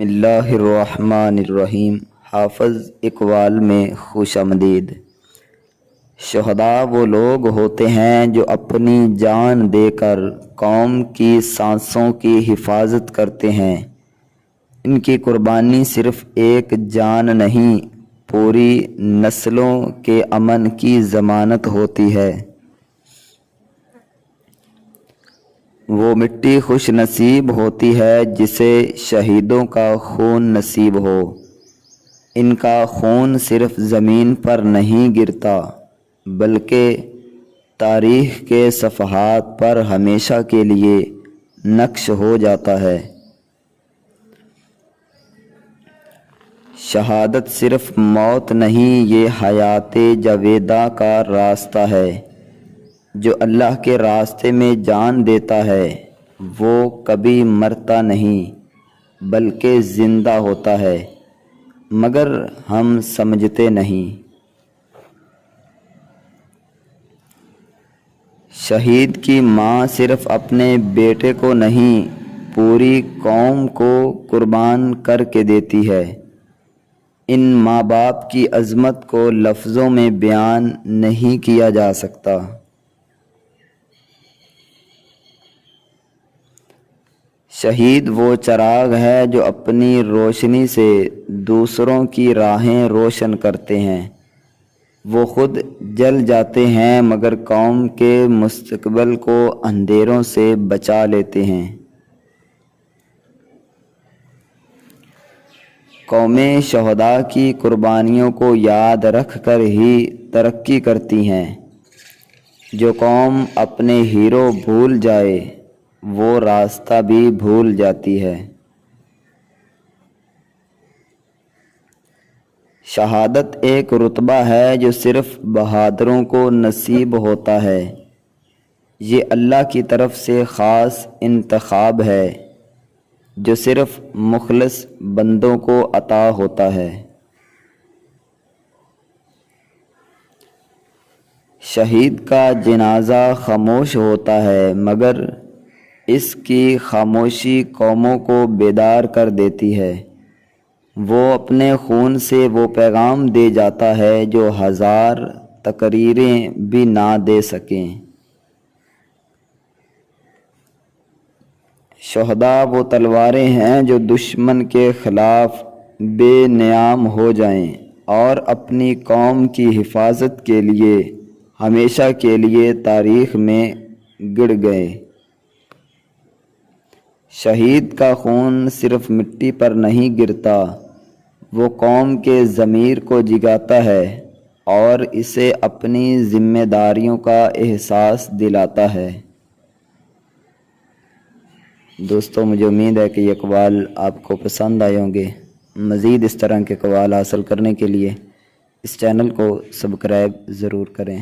اللہ الرحمن الرحیم۔ حافظ اقبال میں خوش آمدید۔ شہداء وہ لوگ ہوتے ہیں جو اپنی جان دے کر قوم کی سانسوں کی حفاظت کرتے ہیں۔ ان کی قربانی صرف ایک جان نہیں، پوری نسلوں کے امن کی ضمانت ہوتی ہے۔ وہ مٹی خوش نصیب ہوتی ہے جسے شہیدوں کا خون نصیب ہو۔ ان کا خون صرف زمین پر نہیں گرتا بلکہ تاریخ کے صفحات پر ہمیشہ کے لیے نقش ہو جاتا ہے۔ شہادت صرف موت نہیں، یہ حیات جاویدہ کا راستہ ہے۔ جو اللہ کے راستے میں جان دیتا ہے وہ کبھی مرتا نہیں بلکہ زندہ ہوتا ہے، مگر ہم سمجھتے نہیں۔ شہید کی ماں صرف اپنے بیٹے کو نہیں، پوری قوم کو قربان کر کے دیتی ہے۔ ان ماں باپ کی عظمت کو لفظوں میں بیان نہیں کیا جا سکتا۔ شہید وہ چراغ ہے جو اپنی روشنی سے دوسروں کی راہیں روشن کرتے ہیں۔ وہ خود جل جاتے ہیں مگر قوم کے مستقبل کو اندھیروں سے بچا لیتے ہیں۔ قومیں شہداء کی قربانیوں کو یاد رکھ کر ہی ترقی کرتی ہیں۔ جو قوم اپنے ہیرو بھول جائے وہ راستہ بھی بھول جاتی ہے۔ شہادت ایک رتبہ ہے جو صرف بہادروں کو نصیب ہوتا ہے۔ یہ اللہ کی طرف سے خاص انتخاب ہے جو صرف مخلص بندوں کو عطا ہوتا ہے۔ شہید کا جنازہ خاموش ہوتا ہے مگر اس کی خاموشی قوموں کو بیدار کر دیتی ہے۔ وہ اپنے خون سے وہ پیغام دے جاتا ہے جو ہزار تقریریں بھی نہ دے سکیں۔ شہداء وہ تلواریں ہیں جو دشمن کے خلاف بے نیام ہو جائیں اور اپنی قوم کی حفاظت کے لیے ہمیشہ کے لیے تاریخ میں گڑ گئے۔ شہید کا خون صرف مٹی پر نہیں گرتا، وہ قوم کے ضمیر کو جگاتا ہے اور اسے اپنی ذمہ داریوں کا احساس دلاتا ہے۔ دوستو، مجھے امید ہے کہ یہ اقوال آپ کو پسند آئے ہوں گے۔ مزید اس طرح کے اقوال حاصل کرنے کے لیے اس چینل کو سبسکرائب ضرور کریں۔